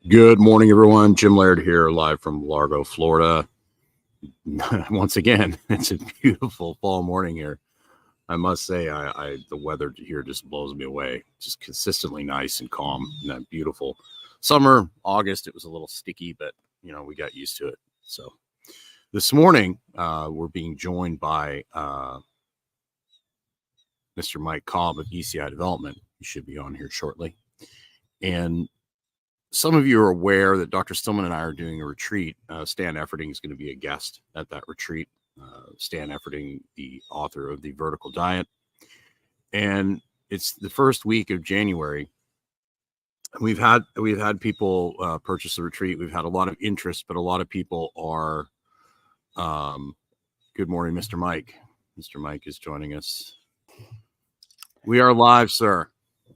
Good morning, everyone. Jim Laird here, live from Largo, Florida. Once again, it's a beautiful fall morning here. I must say, the weather here just blows me away. Just consistently nice and calm. And that beautiful summer, August, it was a little sticky, but we got used to it. So this morning, we're being joined by Mr. Mike Cobb of ECI Development. He should be on here shortly. And some of you are aware that Dr. Stillman and I are doing a retreat. Stan Efferding is going to be a guest at that retreat. Stan Efferding, the author of The Vertical Diet. And it's the first week of January. We've had people purchase the retreat. We've had a lot of interest, but a lot of people are, good morning, Mr. Mike. Mr. Mike is joining us. We are live, sir.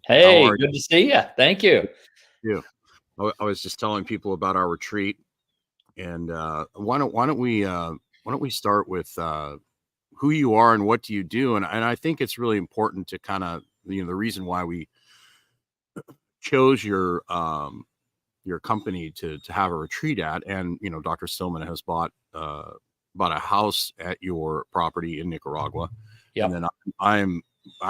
Hey, good to see you. Thank you. Yeah. I was just telling people about our retreat, and why don't we start with who you are and what do you do? And I think it's really important to kind of the reason why we chose your company to have a retreat at, and Dr. Stillman has bought a house at your property in Nicaragua. Yep. And then I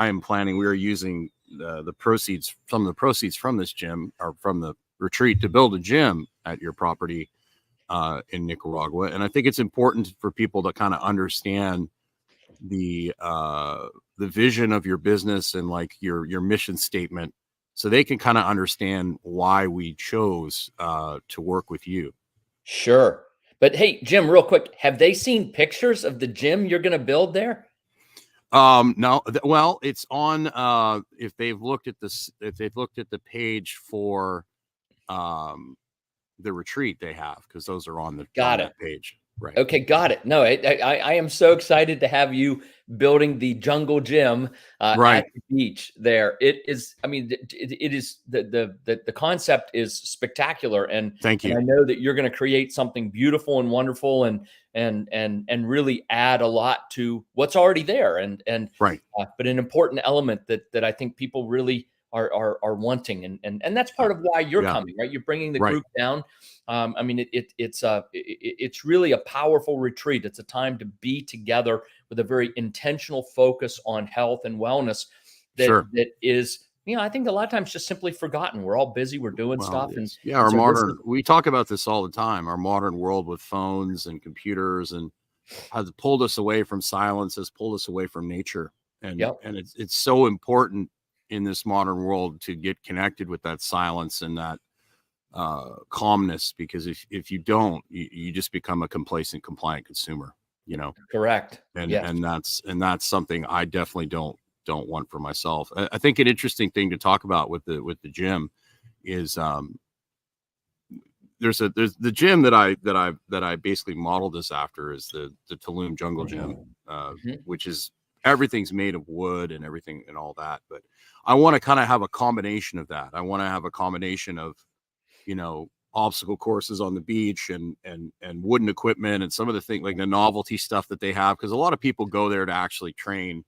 am planning. We are using the proceeds, some of the proceeds from this gym or from the retreat, to build a gym at your property in Nicaragua. And I think it's important for people to kind of understand the vision of your business and like your mission statement, so they can kind of understand why we chose to work with you. Sure. But hey, Jim, real quick, have they seen pictures of the gym you're going to build there? No. Well, it's on if they've looked at the page for the retreat, they have, because those are on that page. Right. Okay, got it. No, I am so excited to have you building the jungle gym right at the beach there. It is, I mean, it is the concept is spectacular, and thank you. And I know that you're going to create something beautiful and wonderful, and really add a lot to what's already there, and right. But an important element that I think people really are wanting, and that's part of why you're coming, right? You're bringing the group down. I mean, it's really a powerful retreat. It's a time to be together with a very intentional focus on health and wellness that is, I think a lot of times just simply forgotten. We're all busy. We're doing stuff. And we talk about this all the time. Our modern world with phones and computers and has pulled us away from silence, has pulled us away from nature. And it's so important in this modern world to get connected with that silence and that calmness, because if you don't, you just become a complacent, compliant consumer, Correct. And that's something I definitely don't want for myself. I think an interesting thing to talk about with the gym is there's the gym that I basically modeled this after is the Tulum Jungle Gym, which is everything's made of wood and everything and all that. But I want to kind of have a combination of that. I want to have a combination of, obstacle courses on the beach and wooden equipment and some of the things like the novelty stuff that they have. Because a lot of people go there to actually train,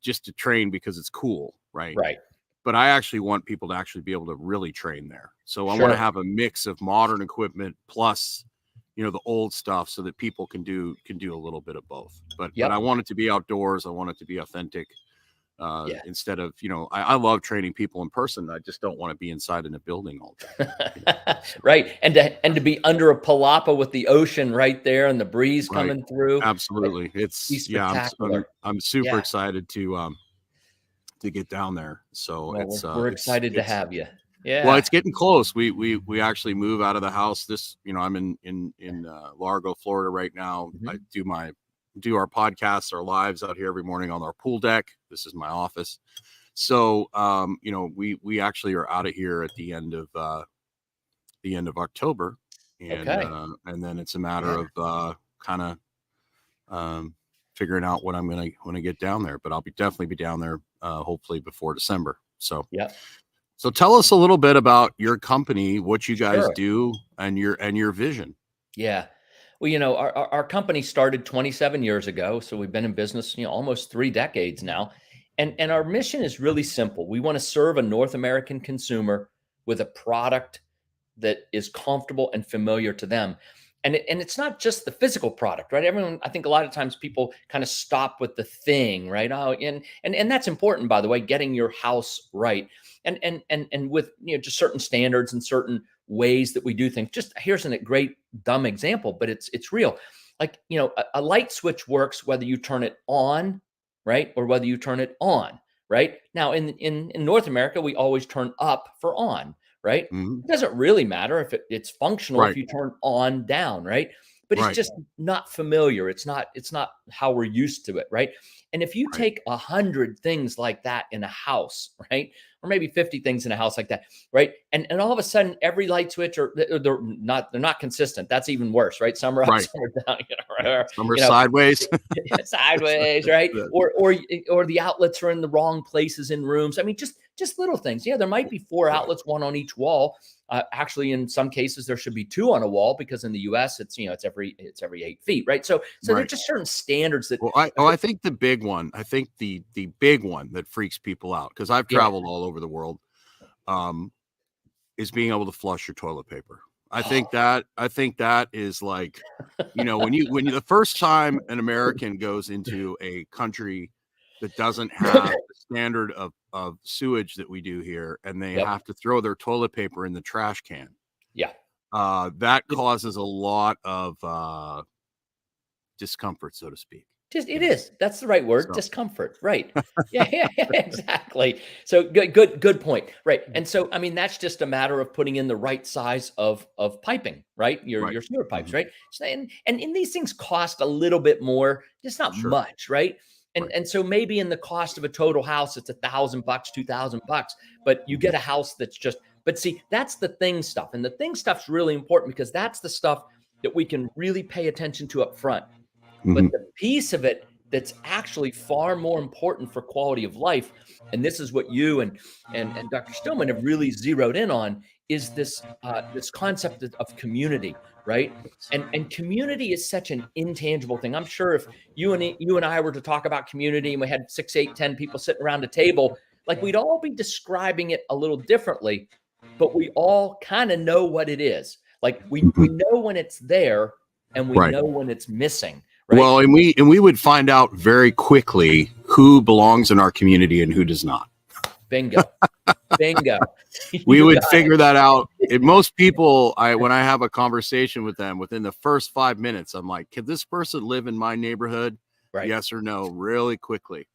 just to train because it's cool. Right. Right. But I actually want people to actually be able to really train there. So I want to have a mix of modern equipment plus, the old stuff, so that people can do a little bit of both. But I want it to be outdoors. I want it to be authentic. Instead of, I love training people in person. I just don't want to be inside in a building all day. Right. And to be under a palapa with the ocean right there and the breeze coming through. Absolutely. It's I'm super excited to get down there. So we're excited to have you. Yeah. Well, it's getting close. We actually move out of the house. I'm in Largo, Florida right now. I do our podcasts, our lives out here every morning on our pool deck. This is my office. So, we actually are out of here at the end of October, and then it's a matter of kind of figuring out what I'm going to get down there. But I'll definitely be down there hopefully before December. So So tell us a little bit about your company, what you guys do, and your vision. Yeah. Well, our company started 27 years ago, so we've been in business, almost 3 decades now. And our mission is really simple. We want to serve a North American consumer with a product that is comfortable and familiar to them. And it's not just the physical product, right? Everyone, I think a lot of times people kind of stop with the thing, right? Oh, and that's important, by the way, getting your house right. And with, just certain standards and certain ways that we do things. Just here's a great dumb example, but it's real. Like, a light switch works whether you turn it on, right? Or whether you turn it on, right? Now in North America, we always turn up for on, right? Mhm. It doesn't really matter if it's functional if Right. you turn on down, right? But it's Right. just not familiar. It's not how we're used to it, right? And if you Right. take 100 things like that in a house, right? Or maybe 50 things in a house like that, right? And all of a sudden, every light switch, or they're not consistent. That's even worse, right? Some are up, Right. some are down, Some are you know, sideways. sideways, right? Or the outlets are in the wrong places in rooms. I mean, just little things. Yeah, there might be 4 outlets, one on each wall. Actually, in some cases, there should be 2 on a wall, because in the U.S. it's every 8 feet, right? So Right. there's just certain standards that. Well, I think the big one, the big one that freaks people out, because I've traveled all over the world, is being able to flush your toilet paper. I think that is like, when you the first time an American goes into a country that doesn't have the standard of sewage that we do here, and they Yep. have to throw their toilet paper in the trash can. Yeah. That causes a lot of discomfort, so to speak. It is. That's the right word. So Discomfort. Right. Yeah, exactly. So good point. Right. And so, I mean, that's just a matter of putting in the right size of piping, right? Your Right. sewer pipes, Mhm. right? So, and these things cost a little bit more, just not Sure. much, right? And Right. and so maybe in the cost of a total house, it's $1,000, $2,000, but you get a house that's just. But see, that's the thing stuff, and the thing stuff's really important, because that's the stuff that we can really pay attention to up front. But Mhm. the piece of it that's actually far more important for quality of life, and this is what you and Dr. Stillman have really zeroed in on, is this concept of community, right? And community is such an intangible thing. I'm sure if you and I were to talk about community, and we had 6, 8, 10 people sitting around a table, like, we'd all be describing it a little differently, but we all kind of know what it is. Like, we Mhm. know when it's there, and we Right. know when it's missing. Right? Well, and we would find out very quickly who belongs in our community and who does not. Bingo. Bingo. We You would got figure it. that out. And most people, when I have a conversation with them, within the first 5 minutes, I'm like, "Can this person live in my neighborhood? Right. Yes or no?" Really quickly.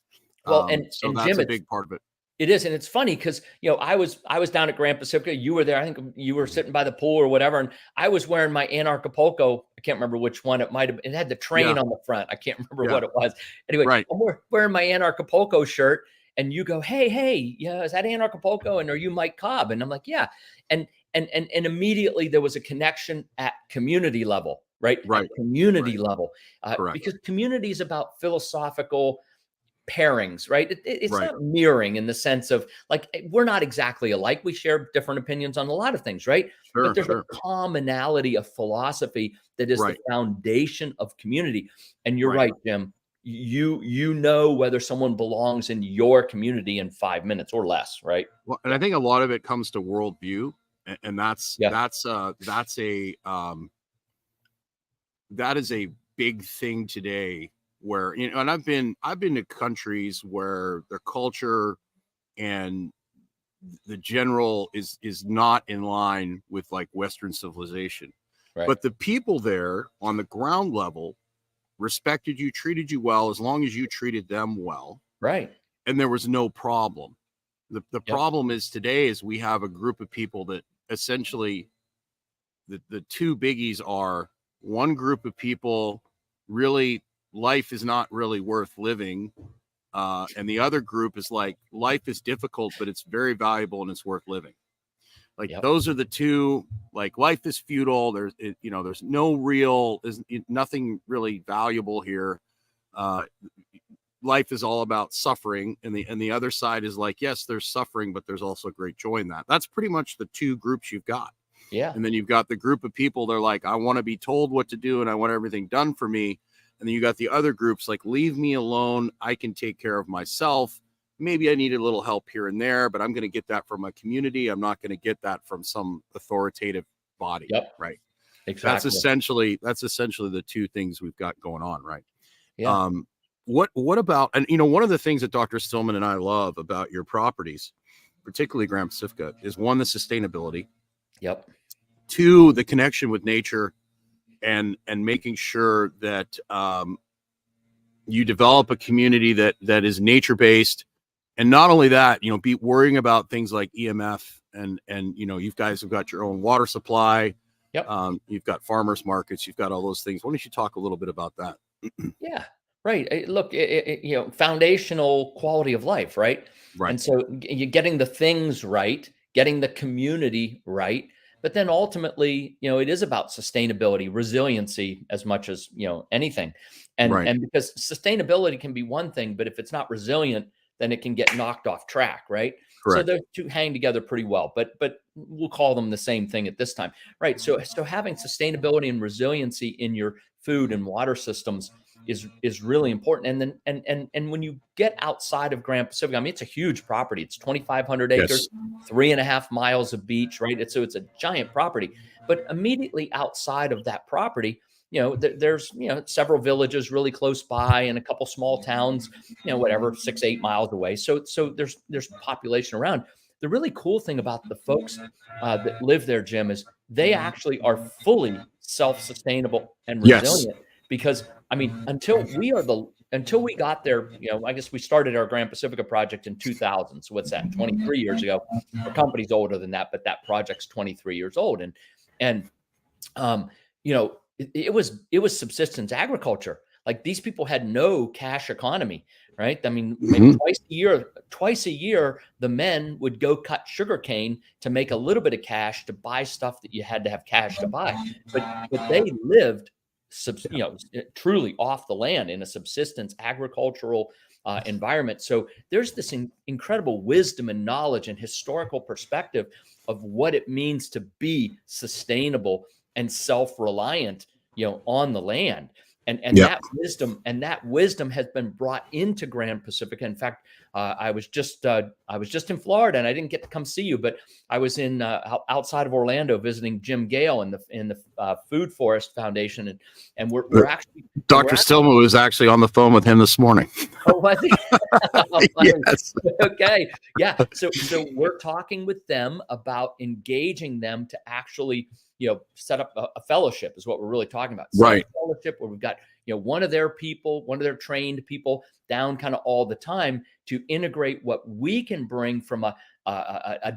Well, So and that's Jim, a big part of it. it is, and it's funny because I was down at Grand Pacifica. You were there. I think you were Mhm. sitting by the pool or whatever, and I was wearing my Anarchapulco. I can't remember which one it might have. It had the train Yeah, on the front. I can't remember yeah, what it was. Anyway, right. I'm wearing my Anarchapulco shirt, and you go, "Hey, yeah, is that Anarchapulco? And are you Mike Cobb?" And I'm like, "Yeah." And immediately there was a connection at community level, right? At Right, community right, level, correct. because community is about philosophical pairings, right? It's Right, not mirroring in the sense of, like, we're not exactly alike. We share different opinions on a lot of things, right? But sure, there's a sure. commonality of philosophy that is the Right, foundation of community. And you're right. right, Jim. You know whether someone belongs in your community in 5 minutes or less, right? Well, and Yeah. I think a lot of it comes to worldview, and Yeah. that is a big thing today. Where, and I've been to countries where their culture and the general is not in line with like Western civilization, Right. but the people there on the ground level respected you, treated you well, as long as you treated them well, Right. and there was no problem. The Yep. problem is today is we have a group of people that essentially, the two biggies are, one group of people really, life is not really worth living, and the other group is like, life is difficult but it's very valuable and it's worth living. Like, Yep. those are the two. Like, life is futile, there's no real, there's nothing really valuable here. uh Life is all about suffering, and the other side is like, yes, there's suffering, but there's also great joy in that. That's pretty much the two groups you've got. Yeah. And then you've got the group of people, they're like, I want to be told what to do and I want everything done for me. And then you got the other groups like, leave me alone, I can take care of myself. Maybe I need a little help here and there, but I'm going to get that from my community. I'm not going to get that from some authoritative body. Yep. Right. Exactly. That's essentially the two things we've got going on. Right. Yeah. What about, and one of the things that Dr. Stillman and I love about your properties, particularly Grand Pacifica, is one, the sustainability. Yep. Two, the connection with nature, and making sure that you develop a community that is nature based, and not only that, be worrying about things like EMF, and you guys have got your own water supply. Yep. You've got farmers markets, you've got all those things. Why don't you talk a little bit about that? Yeah. Right. Look, foundational quality of life, right? Right. And so you're getting the things right, getting the community right, but then ultimately, it is about sustainability, resiliency as much as, anything. And Right. and because sustainability can be one thing, but if it's not resilient, then it can get knocked off track, right? So Correct. those two hang together pretty well, but we'll call them the same thing at this time, right? So having sustainability and resiliency in your food and water systems is really important. And then and when you get outside of Grand Pacific, I mean, it's a huge property. It's 2,500 acres, Yes. 3.5 miles of beach, right? It's a giant property. But immediately outside of that property, there's several villages really close by, and a couple small towns, whatever, 6-8 miles away. So there's population around. The really cool thing about the folks that live there, Jim, is they actually are fully self-sustainable and Yes. resilient. Because I mean, until we got there, I guess we started our Grand Pacifica project in 2000. So what's that? 23 years ago. Our company's older than that, but that project's 23 years old. And it was subsistence agriculture. Like, these people had no cash economy, right? I mean, maybe twice a year, the men would go cut sugarcane to make a little bit of cash to buy stuff that you had to have cash to buy. But they lived truly off the land in a subsistence agricultural environment. So there's this incredible wisdom and knowledge and historical perspective of what it means to be sustainable and self-reliant, on the land. And Yep. that wisdom has been brought into Grand Pacifica. In fact, I was just in Florida, and I didn't get to come see you, but I was in outside of Orlando visiting Jim Gale in the Food Forest Foundation, and we're actually Dr. Stillman was actually on the phone with him this morning. Oh, was he? Yes. Okay. Yeah. So we're talking with them about engaging them to actually, set up a fellowship is what we're really talking about. Right. Fellowship where we've got, one of their trained people down kind of all the time to integrate what we can bring from a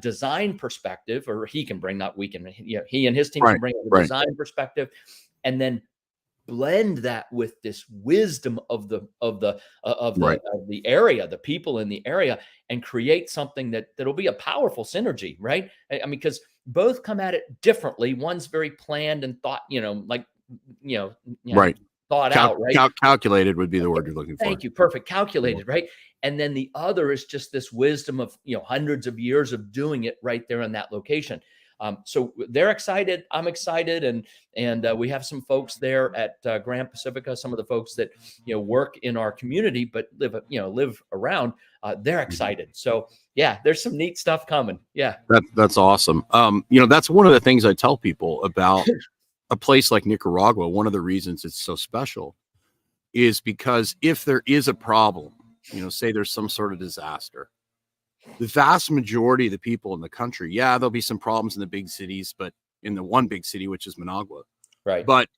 design perspective, or he can bring, not we can, he and his team can bring a design perspective, and then blend that with this wisdom of the area, the people in the area, and create something that'll be a powerful synergy, right? I mean, because both come at it differently. One's very planned and thought, Right. thought out, right? Calculated would be the word you're looking for. Thank you. Perfect. Calculated, right? And then the other is just this wisdom of, hundreds of years of doing it right there in that location. So they're excited. I'm excited, and we have some folks there at Grand Pacifica. Some of the folks that work in our community but live around. They're excited. So yeah, there's some neat stuff coming. Yeah, that's awesome. That's one of the things I tell people about a place like Nicaragua. One of the reasons it's so special is because if there is a problem, say there's some sort of disaster, the vast majority of the people in the country, there'll be some problems in the big cities, but in the one big city, which is Managua, right? But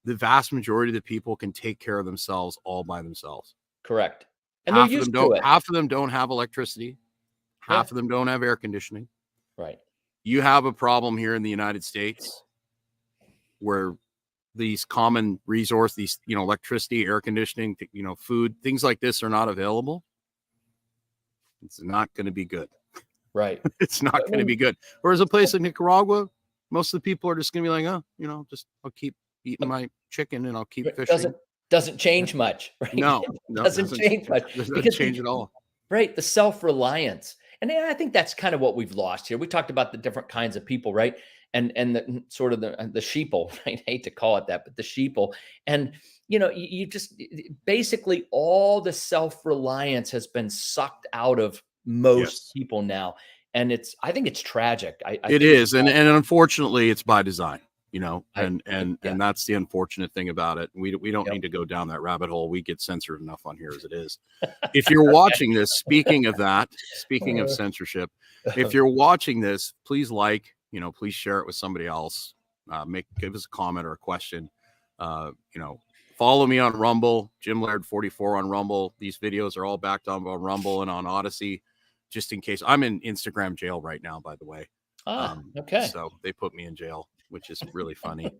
the vast majority of the people can take care of themselves all by themselves. Correct. And half of them don't have electricity. Half of them don't have air conditioning. Right. You have a problem here in the United States where these common resources, these, electricity, air conditioning, food, things like this are not available. It's not going to be good. Right. It's not going to be good. Whereas a place like Nicaragua, most of the people are just going to be like, I'll keep eating my chicken and I'll keep fishing. Doesn't change much. Right? No, doesn't change much. Doesn't change at all. Right. The self-reliance. And I think that's kind of what we've lost here. We talked about the different kinds of people, right? And the sort of the sheeple, right? I hate to call it that, but the sheeple. And, you just basically all the self-reliance has been sucked out of most people now. And I think it's tragic. I It think is. And unfortunately it's by design, and yeah. that's the unfortunate thing about it. We don't Yep. need to go down that rabbit hole. We get censored enough on here as it is. If you're watching this, speaking of censorship, if you're watching this, please please share it with somebody else. Give us a comment or a question. Follow me on Rumble, Jim Laird 44 on Rumble. These videos are all backed on Rumble and on Odyssey, just in case. I'm in Instagram jail right now, by the way. Okay. So they put me in jail, which is really funny.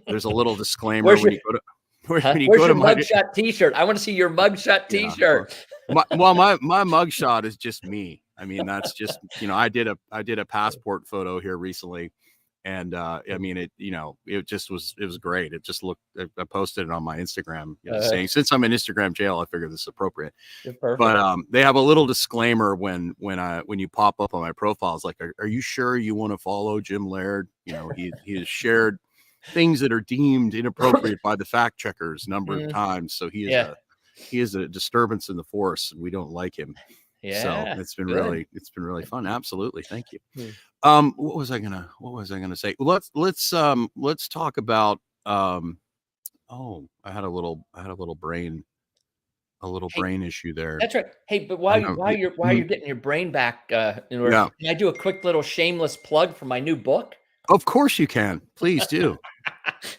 There's a little disclaimer Where's when your, you go to where's your mugshot T-shirt? I want to see your mugshot T-shirt. My mugshot is just me. I mean, that's just, I did a passport photo here recently. And I mean, it was great. It just looked, I posted it on my Instagram saying, since I'm in Instagram jail, I figured this is appropriate. But they have a little disclaimer when you pop up on my profile. It's like, are you sure you want to follow Jim Laird? He has shared things that are deemed inappropriate by the fact checkers number of times. So he is a disturbance in the force, and we don't like him. Yeah. So it's been really fun. Absolutely. Thank you. What was I gonna say? Let's talk about I had a little brain issue there. That's right. Hey, but while you're getting your brain back in order, can I do a quick little shameless plug for my new book? Of course you can. Please do.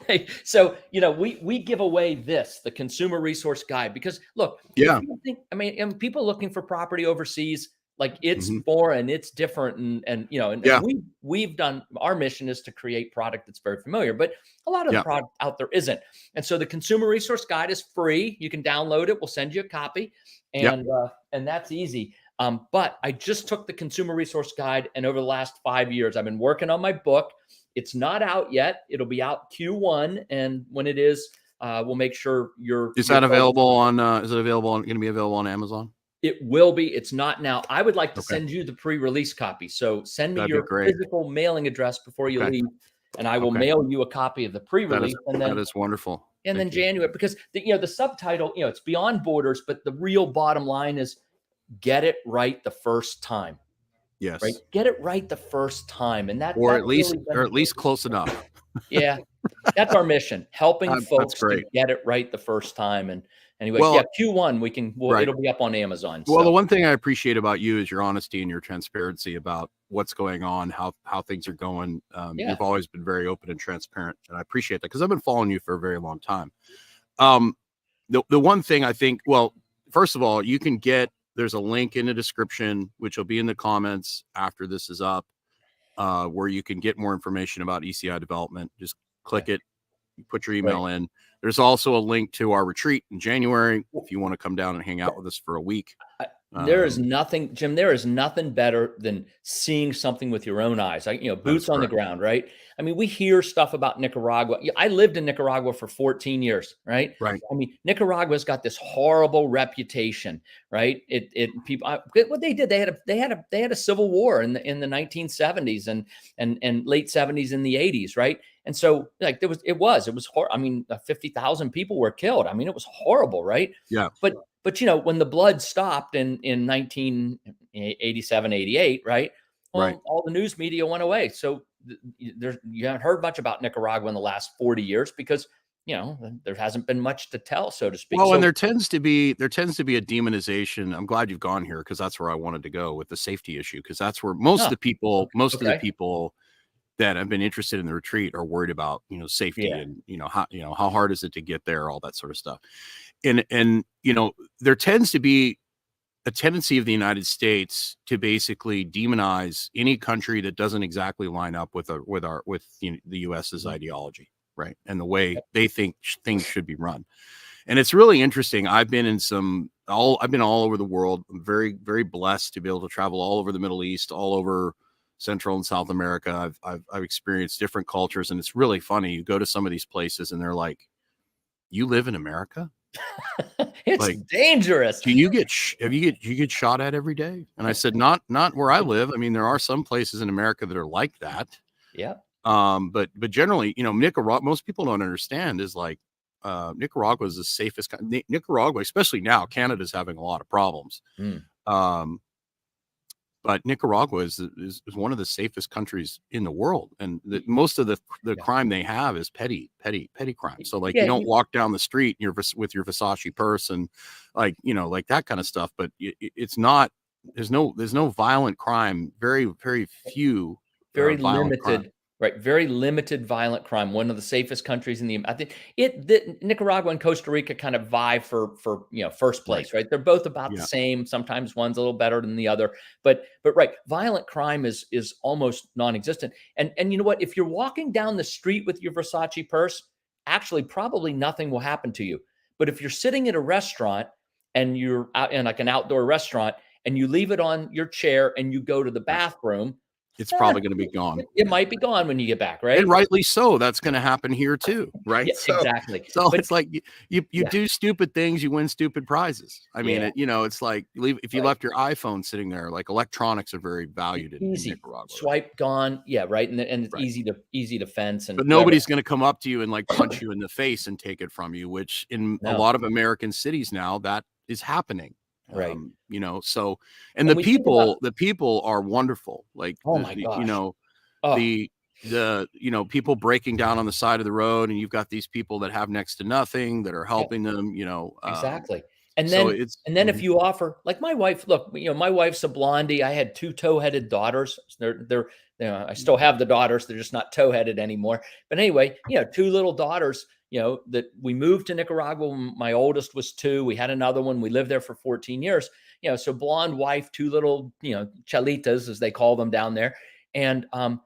Hey, so we give away the Consumer Resource Guide, because look, people looking for property overseas, like, it's foreign, it's different, and we've done, our mission is to create product that's very familiar, but a lot of the product out there isn't. And so the Consumer Resource Guide is free. You can download it. We'll send you a copy, and that's easy. But I just took the Consumer Resource Guide, and over the last 5 years, I've been working on my book. It's not out yet. It'll be out Q1, and when it is, we'll make sure Is it available on going to be available on Amazon? It will be. It's not now. I would like to send you the pre-release copy. So send me your physical mailing address before you leave, and I will mail you a copy of the pre-release. That is wonderful. And then January, because the subtitle, it's Beyond Borders, but the real bottom line is get it right the first time. Yes. Right. Get it right the first time. And or at least close enough. Yeah. That's our mission. Helping folks to get it right the first time. And anyway, Q1, it'll be up on Amazon. Well, the one thing I appreciate about you is your honesty and your transparency about what's going on, how things are going. You've always been very open and transparent, and I appreciate that, because I've been following you for a very long time. The one thing I think, well, first of all, there's a link in the description, which will be in the comments after this is up, where you can get more information about ECI Development. Just click it, you put your email in. There's also a link to our retreat in January if you want to come down and hang out with us for a week. There is nothing, Jim, there is nothing better than seeing something with your own eyes, like, boots on the ground, right? I mean, we hear stuff about Nicaragua. I lived in Nicaragua for 14 years, right? Right. I mean, Nicaragua's got this horrible reputation, right? People, what they did, they had a civil war in the 1970s and late 70s and the 80s, right? And so, like, it was horrible. I mean, 50,000 people were killed. I mean, it was horrible, right? Yeah. But when the blood stopped in 1987, 88, right? Well, all the news media went away. So you haven't heard much about Nicaragua in the last 40 years because, there hasn't been much to tell, so to speak. Well, and there tends to be a demonization. I'm glad you've gone here, because that's where I wanted to go with the safety issue, because that's where most of the people that have been interested in the retreat are worried about, safety and, how hard is it to get there, all that sort of stuff. And there tends to be a tendency of the United States to basically demonize any country that doesn't exactly line up with the US's ideology, right? And the way they think things should be run. And it's really interesting. I've been all over the world. I'm very, very blessed to be able to travel all over the Middle East, all over Central and South America. I've experienced different cultures, and it's really funny. You go to some of these places and they're like, "You live in America?" It's dangerous. Do you get shot at every day? And I said, not where I live. I mean, there are some places in America that are like that. Yeah. But generally, Nicaragua, most people don't understand, is like, Nicaragua is the safest country. Nicaragua, especially now, Canada's having a lot of problems. But but Nicaragua is one of the safest countries in the world, and most of the crime they have is petty crime. So like you don't walk down the street with your Versace purse and like like that kind of stuff. But it's not. There's no violent crime. Very few. Very limited. Right. Very limited violent crime. One of the safest countries in I think Nicaragua and Costa Rica kind of vie for first place, right? They're both about the same. Sometimes one's a little better than the other, but right. Violent crime is almost non-existent. And you know what? If you're walking down the street with your Versace purse, actually probably nothing will happen to you. But if you're sitting at a restaurant and you're out in like an outdoor restaurant and you leave it on your chair and you go to the bathroom, it's probably going to be gone. It might be gone when you get back, right? And rightly so. That's going to happen here too, right? Yeah, exactly. So it's like you do stupid things, you win stupid prizes. I mean, it's like if you left your iPhone sitting there, like electronics are very valued in Nicaragua. Swipe, gone, right, and it's easy to fence. But nobody's going to come up to you and like punch you in the face and take it from you, which in a lot of American cities now that is happening. Right. So, and the people are wonderful. Like, oh my gosh. The people breaking down on the side of the road, and you've got these people that have next to nothing that are helping them, exactly. And then if you offer, like my wife, look, my wife's a blondie. I had 2 toe-headed daughters. They're I still have the daughters. They're just not toe-headed anymore. But anyway, 2 little daughters, that we moved to Nicaragua when my oldest was 2. We had another one. We lived there for 14 years. So blonde wife, 2 little, chalitas, as they call them down there. And on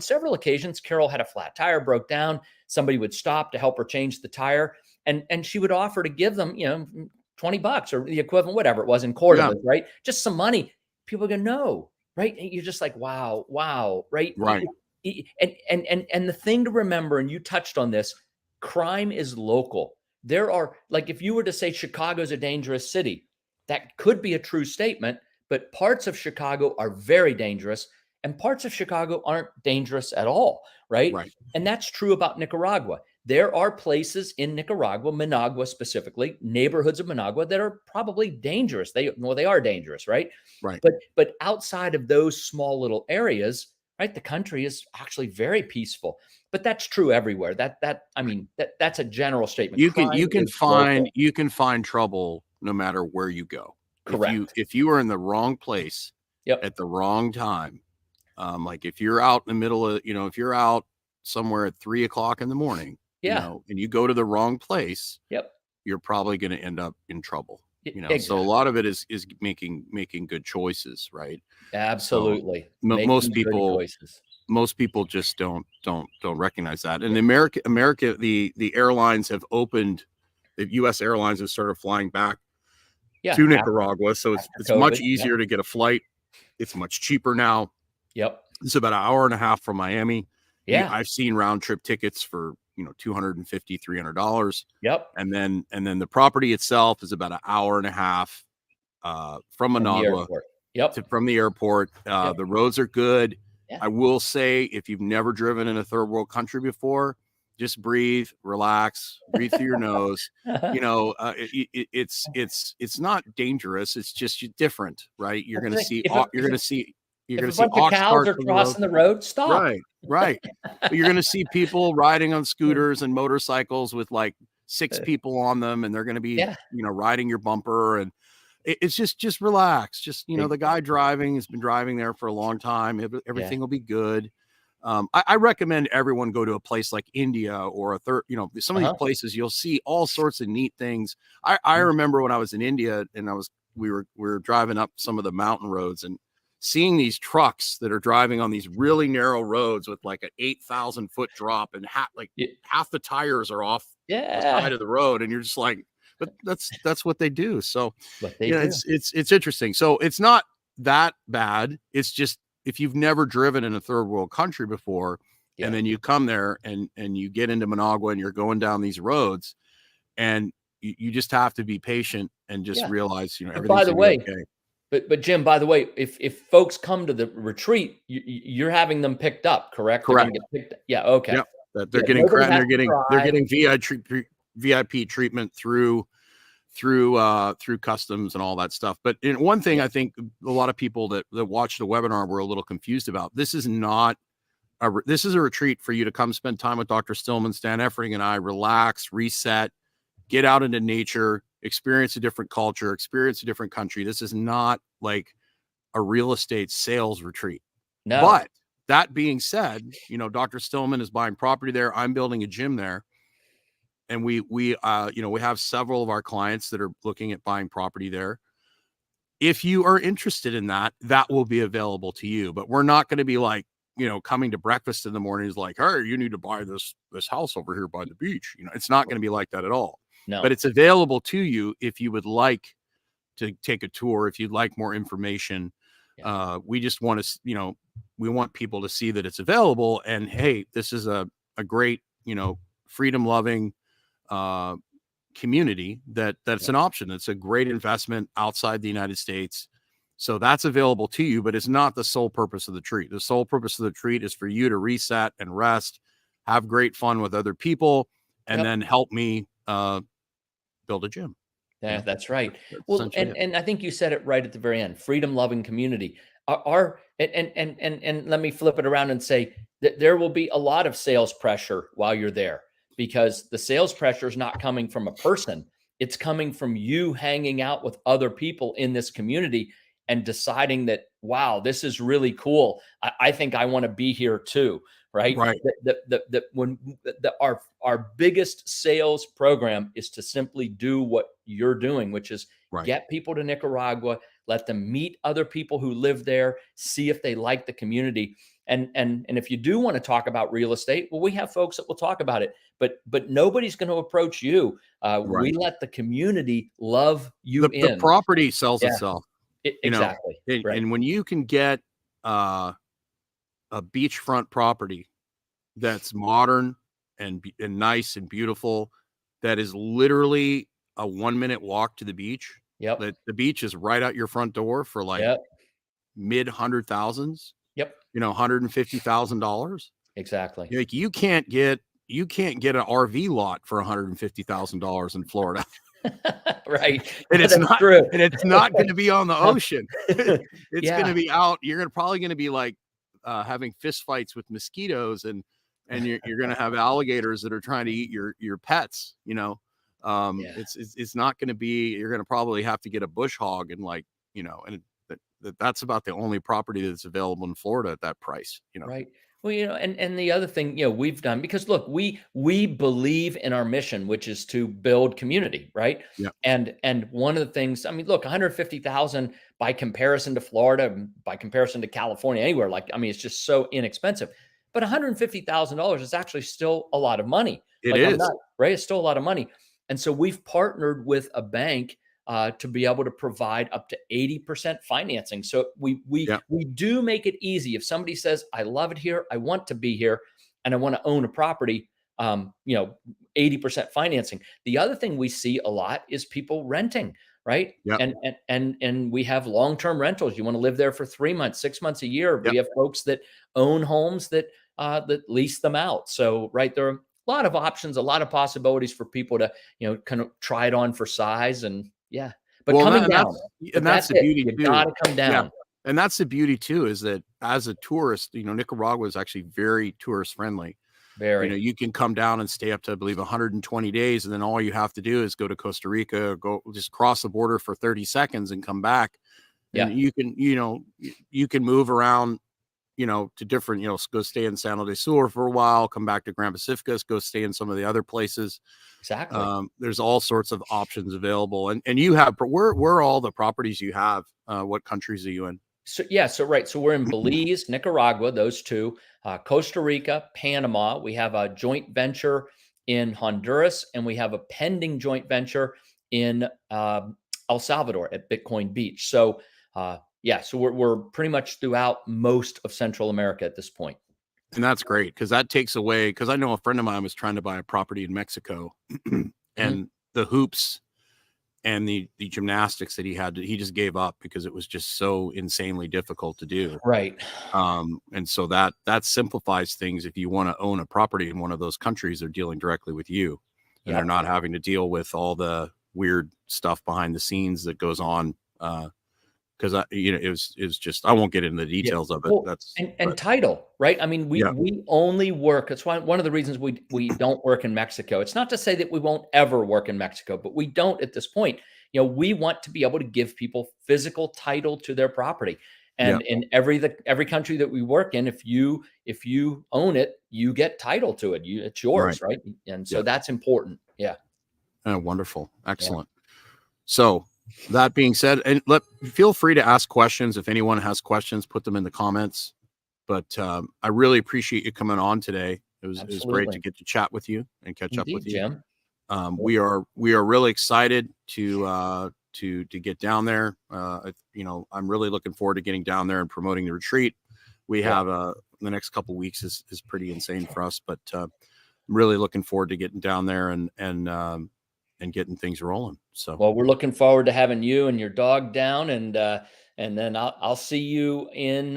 several occasions, Carol had a flat tire, broke down. Somebody would stop to help her change the tire. And she would offer to give them, $20 or the equivalent, whatever it was in Cordova, right? Just some money. People go, no, right? And you're just like, wow, right? Right. And the thing to remember, and you touched on this, crime is local. There are, like, if you were to say Chicago's a dangerous city, that could be a true statement, but parts of Chicago are very dangerous and parts of Chicago aren't dangerous at all, right? And that's true about Nicaragua. There are places in Nicaragua, Managua specifically, neighborhoods of Managua that are probably dangerous. They are dangerous, right? Right. But outside of those small little areas, right, the country is actually very peaceful. But that's true everywhere. That's a general statement. You can find trouble no matter where you go. Correct. If you are in the wrong place at the wrong time, like if you're out in the middle of, if you're out somewhere at 3 o'clock in the morning, and you go to the wrong place, you're probably going to end up in trouble. Exactly. So a lot of it is making good choices, right? Absolutely. So most people just don't recognize that. And America, the airlines have opened. The U.S. airlines have started flying back to Nicaragua, so it's much easier to get a flight. It's much cheaper now. It's about an hour and a half from Miami. I've seen round trip tickets for $250, $300. And then the property itself is about an hour and a half from Managua from the airport. The roads are good. I will say, if you've never driven in a third world country before, just breathe, relax, breathe through your nose. It's not dangerous. It's just different, right? You're going to see ox cows are crossing the road. Stop. Right. You're going to see people riding on scooters and motorcycles with like 6 people on them, and they're going to be, riding your bumper, and it's just relax. Just, the guy driving has been driving there for a long time. Everything will be good. I recommend everyone go to a place like India or some of these places. You'll see all sorts of neat things. I remember when I was in India and we were driving up some of the mountain roads and seeing these trucks that are driving on these really narrow roads with like an 8,000 foot drop, and half the tires are off the side of the road, and you're just like, but that's what they do. So it's interesting. So it's not that bad. It's just, if you've never driven in a third world country before, and then you come there and you get into Managua and you're going down these roads, and you just have to be patient and just realize, everything's by the way, okay. But Jim, by the way, if folks come to the retreat, you're having them picked up, correct? Correct. Yeah. Okay. They're getting VIP treatment through through customs and all that stuff. But one thing I think a lot of people that watched the webinar were a little confused about, this is not this is a retreat for you to come spend time with Dr. Stillman, Stan Effering, and I, relax, reset, get out into nature, experience a different culture, experience a different country. This is not like a real estate sales retreat. No. But that being said, Dr. Stillman is buying property there. I'm building a gym there. And we have several of our clients that are looking at buying property there. If you are interested in that, that will be available to you. But we're not going to be like, coming to breakfast in the morning is like, hey, you need to buy this house over here by the beach. It's not going to be like that at all. No. But it's available to you if you would like to take a tour, if you'd like more information. We just want to, we want people to see that it's available. And hey, this is a great, freedom loving community that's an option. It's a great investment outside the United States. So that's available to you, but it's not the sole purpose of the retreat. The sole purpose of the retreat is for you to reset and rest, have great fun with other people, and then help me build a gym. Yeah, that's right. Well, and I think you said it right at the very end, freedom loving community. And let me flip it around and say that there will be a lot of sales pressure while you're there, because the sales pressure is not coming from a person. It's coming from you hanging out with other people in this community and deciding that, wow, this is really cool. I think I want to be here too. Right. Our biggest sales program is to simply do what you're doing, which is get people to Nicaragua, let them meet other people who live there, see if they like the community. And if you do want to talk about real estate, well, we have folks that will talk about it, but nobody's going to approach you. We let the community love you The property sells itself. Exactly. And when you can get a beachfront property that's modern and nice and beautiful, that is literally a 1-minute walk to the beach. Yep. The beach is right out your front door for like mid $100,000s. Yep. $150,000. Exactly. Like you can't get an RV lot for $150,000 in Florida. Right. And it's not true. And it's not going to be on the ocean. It's going to be out. You're probably going to be like having fist fights with mosquitoes, and you're going to have alligators that are trying to eat your pets. It's not going to be. You're going to probably have to get a bush hog and and that's about the only property that's available in Florida at that price. Right. Well, and the other thing, we've done, because look, we believe in our mission, which is to build community, right? Yeah. And one of the things, I mean, look, 150,000 by comparison to Florida, by comparison to California, anywhere, it's just so inexpensive. But $150,000 is actually still a lot of money. It is. Right? It's still a lot of money. And so we've partnered with a bank to be able to provide up to 80% financing. So we do make it easy. If somebody says, I love it here, I want to be here, and I want to own a property, 80% financing. The other thing we see a lot is people renting, right? Yep. And we have long-term rentals. You want to live there for 3 months, 6 months, a year. Yep. We have folks that own homes that lease them out. So, right, there are a lot of options, a lot of possibilities for people to, kind of try it on for size. And but coming down, and that's the beauty too. You gotta come down. Yeah. And that's the beauty too, is that as a tourist, Nicaragua is actually very tourist friendly. Very. You can come down and stay up to, I believe, 120 days, and then all you have to do is go to Costa Rica, just cross the border for 30 seconds and come back. And you can move around, to different, go stay in San Jose Sur for a while, come back to Grand Pacificus, go stay in some of the other places. Exactly. There's all sorts of options available. And you have, where are all the properties you have? What countries are you in? So we're in Belize, Nicaragua, those two, Costa Rica, Panama. We have a joint venture in Honduras, and we have a pending joint venture in El Salvador at Bitcoin Beach. So, so we're pretty much throughout most of Central America at this point. And that's great, because that takes away, because I know a friend of mine was trying to buy a property in Mexico and the hoops and the gymnastics that he just gave up because it was just so insanely difficult to do. Right. And so that simplifies things. If you want to own a property in one of those countries, they're dealing directly with you, and they're not having to deal with all the weird stuff behind the scenes that goes on. Because it was just, I won't get into the details of it. Well, and title, right? I mean, we only work. It's one of the reasons we don't work in Mexico. It's not to say that we won't ever work in Mexico, but we don't at this point. We want to be able to give people physical title to their property. And in every country that we work in, if you own it, you get title to it. It's yours, right? And so that's important. Yeah. Oh, wonderful. Excellent. Yeah. So that being said, and feel free to ask questions. If anyone has questions, put them in the comments. But I really appreciate you coming on today. It was great to get to chat with you and catch up with you, Jim. We are really excited to get down there. I'm really looking forward to getting down there and promoting the retreat. We have the next couple of weeks is pretty insane for us, but I'm really looking forward to getting down there and getting things rolling. So, well, we're looking forward to having you and your dog down, and then I'll see you in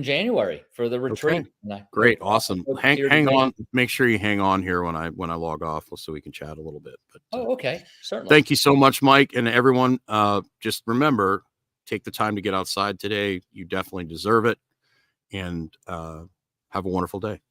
January for the retreat. Okay. Great, awesome. Hang on. Make sure you hang on here when I log off, so we can chat a little bit. But okay, certainly. Thank you so much, Mike, and everyone. Just remember, take the time to get outside today. You definitely deserve it, and have a wonderful day.